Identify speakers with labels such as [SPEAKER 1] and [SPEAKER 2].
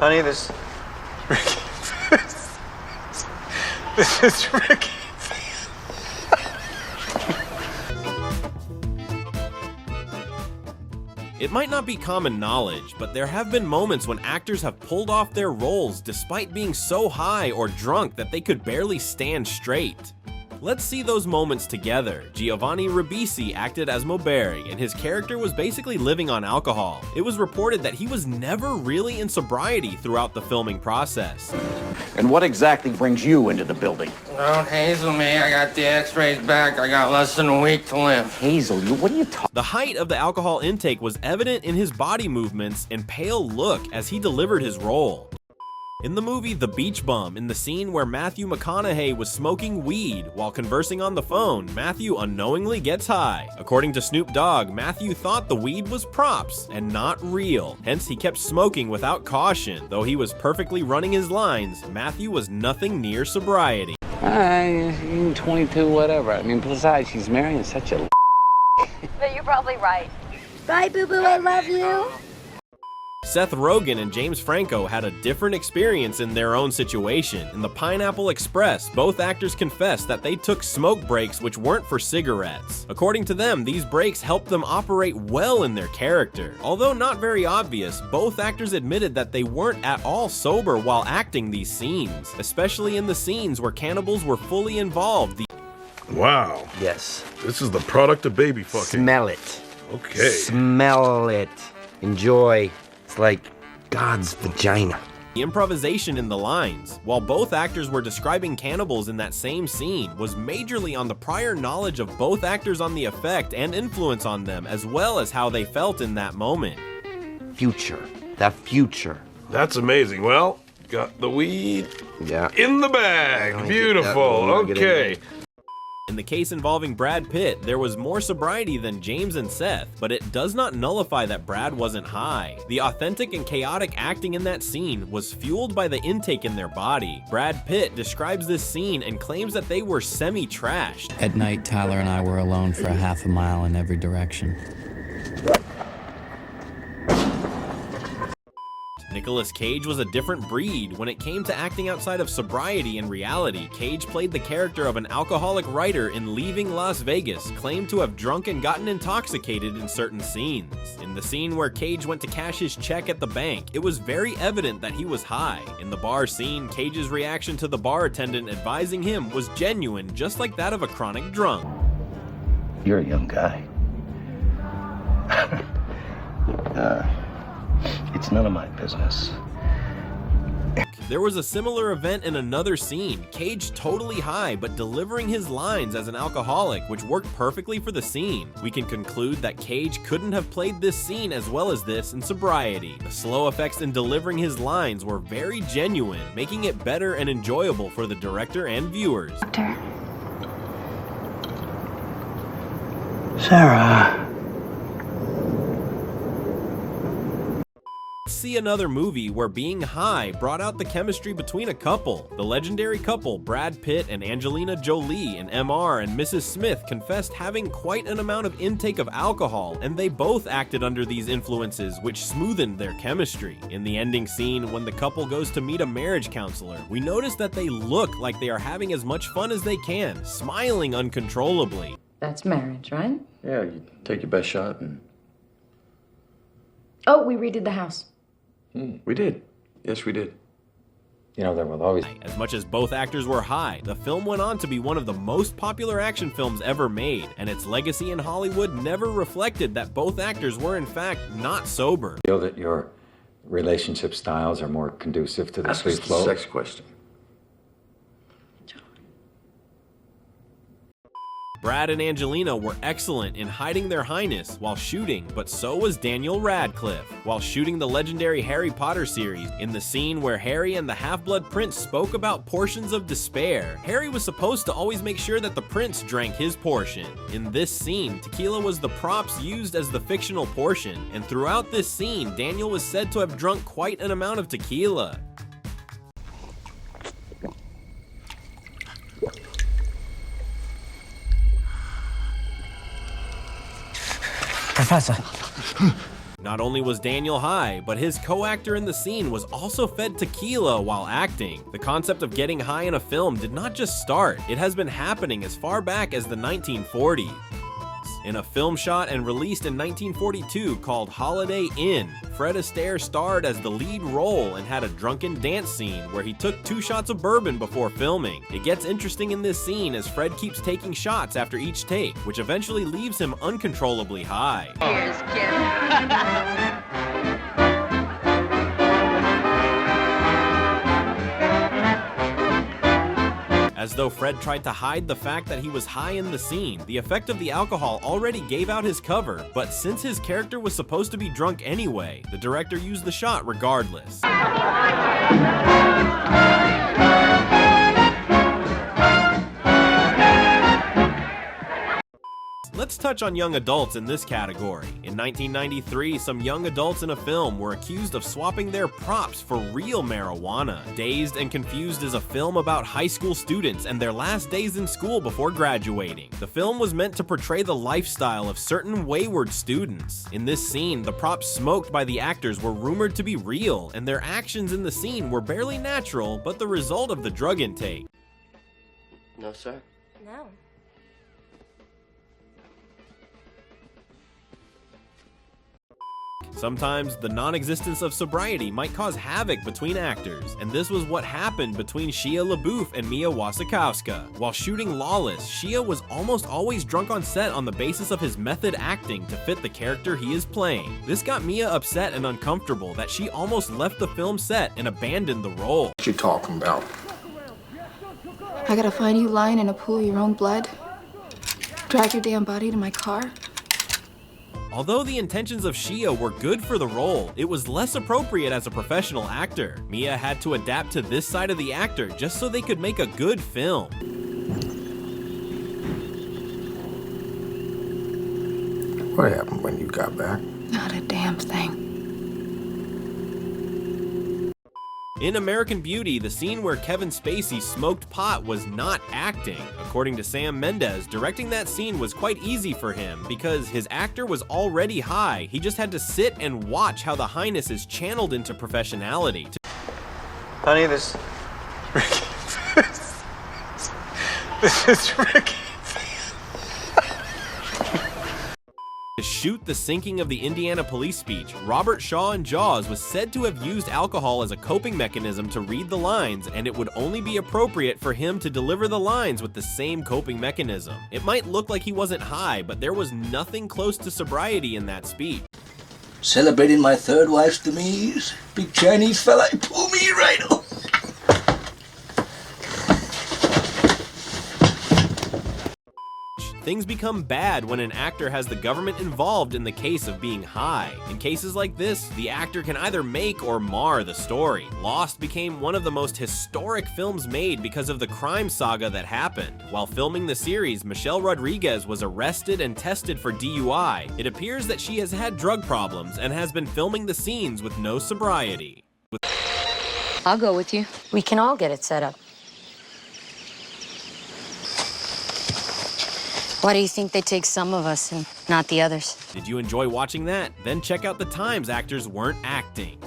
[SPEAKER 1] Honey, this this is Ricky.
[SPEAKER 2] It might not be common knowledge, but there have been moments when actors have pulled off their roles despite being so high or drunk that they could barely stand straight. Let's see those moments together. Giovanni Ribisi acted as Moberi, and his character was basically living on alcohol. It was reported that he was never really in sobriety throughout the filming process.
[SPEAKER 3] And what exactly brings you into the building?
[SPEAKER 4] Don't hazel me. I got the x-rays back. I got less than a week to live.
[SPEAKER 3] Hazel you? What are you talking?
[SPEAKER 2] The height of the alcohol intake was evident in his body movements and pale look as he delivered his role. In the movie The Beach Bum, in the scene where Matthew McConaughey was smoking weed while conversing on the phone, Matthew unknowingly gets high. According to Snoop Dogg, Matthew thought the weed was props and not real, hence he kept smoking without caution. Though he was perfectly running his lines, Matthew was nothing near sobriety.
[SPEAKER 5] 22, whatever. I mean, besides, she's marrying such a
[SPEAKER 6] But you're probably right. Bye, boo-boo, I love you.
[SPEAKER 2] Seth Rogen and James Franco had a different experience in their own situation. In The Pineapple Express, both actors confessed that they took smoke breaks which weren't for cigarettes. According to them, these breaks helped them operate well in their character. Although not very obvious, both actors admitted that they weren't at all sober while acting these scenes, especially in the scenes where cannibals were fully involved.
[SPEAKER 7] Wow.
[SPEAKER 5] Yes.
[SPEAKER 7] This is the product of baby fucking.
[SPEAKER 5] Smell it.
[SPEAKER 7] Okay.
[SPEAKER 5] Smell it. Enjoy. It's like God's vagina.
[SPEAKER 2] The improvisation in the lines, while both actors were describing cannibals in that same scene, was majorly on the prior knowledge of both actors on the effect and influence on them, as well as how they felt in that moment.
[SPEAKER 5] Future. The future.
[SPEAKER 7] That's amazing. Well, got the weed in the bag. Beautiful. Okay.
[SPEAKER 2] In the case involving Brad Pitt, there was more sobriety than James and Seth, but it does not nullify that Brad wasn't high. The authentic and chaotic acting in that scene was fueled by the intake in their body. Brad Pitt describes this scene and claims that they were semi-trashed.
[SPEAKER 8] At night, Tyler and I were alone for a half a mile in every direction.
[SPEAKER 2] Nicolas Cage was a different breed. When it came to acting outside of sobriety and reality, Cage played the character of an alcoholic writer in Leaving Las Vegas, claimed to have drunk and gotten intoxicated in certain scenes. In the scene where Cage went to cash his check at the bank, it was very evident that he was high. In the bar scene, Cage's reaction to the bar attendant advising him was genuine, just like that of a chronic drunk.
[SPEAKER 3] You're a young guy. It's none of my business.
[SPEAKER 2] There was a similar event in another scene, Cage totally high but delivering his lines as an alcoholic, which worked perfectly for the scene. We can conclude that Cage couldn't have played this scene as well as this in sobriety. The slow effects in delivering his lines were very genuine, making it better and enjoyable for the director and viewers.
[SPEAKER 6] Doctor.
[SPEAKER 3] Sarah.
[SPEAKER 2] See another movie where being high brought out the chemistry between a couple. The legendary couple Brad Pitt and Angelina Jolie in MR and Mrs. Smith confessed having quite an amount of intake of alcohol, and they both acted under these influences, which smoothened their chemistry. In the ending scene, when the couple goes to meet a marriage counselor, we notice that they look like they are having as much fun as they can, smiling uncontrollably.
[SPEAKER 9] That's marriage, right?
[SPEAKER 10] Yeah, you take your best shot and...
[SPEAKER 9] Oh, we redid the house.
[SPEAKER 10] We did. Yes, we did. You know, there will always...
[SPEAKER 2] As much as both actors were high, the film went on to be one of the most popular action films ever made, and its legacy in Hollywood never reflected that both actors were in fact not sober.
[SPEAKER 10] Feel that your relationship styles are more conducive to the
[SPEAKER 1] Ask
[SPEAKER 10] free
[SPEAKER 1] us the
[SPEAKER 10] flow?
[SPEAKER 1] sex question.
[SPEAKER 2] Brad and Angelina were excellent in hiding their highness while shooting, but so was Daniel Radcliffe. While shooting the legendary Harry Potter series, in the scene where Harry and the Half-Blood Prince spoke about portions of despair, Harry was supposed to always make sure that the prince drank his portion. In this scene, tequila was the props used as the fictional portion, and throughout this scene, Daniel was said to have drunk quite an amount of tequila.
[SPEAKER 5] Professor.
[SPEAKER 2] Not only was Daniel high, but his co-actor in the scene was also fed tequila while acting. The concept of getting high in a film did not just start, it has been happening as far back as the 1940s. In a film shot and released in 1942 called Holiday Inn, Fred Astaire starred as the lead role and had a drunken dance scene where he took 2 shots of bourbon before filming. It gets interesting in this scene as Fred keeps taking shots after each take, which eventually leaves him uncontrollably high.
[SPEAKER 6] Here's Kim.
[SPEAKER 2] As though Fred tried to hide the fact that he was high in the scene, the effect of the alcohol already gave out his cover, but since his character was supposed to be drunk anyway, the director used the shot regardless. Let's touch on young adults in this category. In 1993, some young adults in a film were accused of swapping their props for real marijuana. Dazed and Confused is a film about high school students and their last days in school before graduating. The film was meant to portray the lifestyle of certain wayward students. In this scene, the props smoked by the actors were rumored to be real, and their actions in the scene were barely natural, but the result of the drug intake.
[SPEAKER 10] No, sir.
[SPEAKER 6] No.
[SPEAKER 2] Sometimes, the non-existence of sobriety might cause havoc between actors, and this was what happened between Shia LaBeouf and Mia Wasikowska. While shooting Lawless, Shia was almost always drunk on set on the basis of his method acting to fit the character he is playing. This got Mia upset and uncomfortable that she almost left the film set and abandoned the role.
[SPEAKER 1] What you talking about?
[SPEAKER 9] I gotta find you lying in a pool of your own blood? Drag your damn body to my car?
[SPEAKER 2] Although the intentions of Shia were good for the role, it was less appropriate as a professional actor. Mia had to adapt to this side of the actor just so they could make a good film.
[SPEAKER 1] What happened when you got back?
[SPEAKER 9] Not a damn thing.
[SPEAKER 2] In American Beauty, the scene where Kevin Spacey smoked pot was not acting. According to Sam Mendes, directing that scene was quite easy for him because his actor was already high. He just had to sit and watch how the highness is channeled into professionality.
[SPEAKER 1] Honey, this is Ricky.
[SPEAKER 2] To shoot the sinking of the Indiana police speech, Robert Shaw in Jaws was said to have used alcohol as a coping mechanism to read the lines, and it would only be appropriate for him to deliver the lines with the same coping mechanism. It might look like he wasn't high, but there was nothing close to sobriety in that speech.
[SPEAKER 11] Celebrating my 3rd wife's demise, big Chinese fella, pull me right off.
[SPEAKER 2] Things become bad when an actor has the government involved in the case of being high. In cases like this, the actor can either make or mar the story. Lost became one of the most historic films made because of the crime saga that happened. While filming the series, Michelle Rodriguez was arrested and tested for DUI. It appears that she has had drug problems and has been filming the scenes with no sobriety.
[SPEAKER 9] I'll go with you.
[SPEAKER 6] We can all get it set up. Why do you think they take some of us and not the others?
[SPEAKER 2] Did you enjoy watching that? Then check out the times actors weren't acting.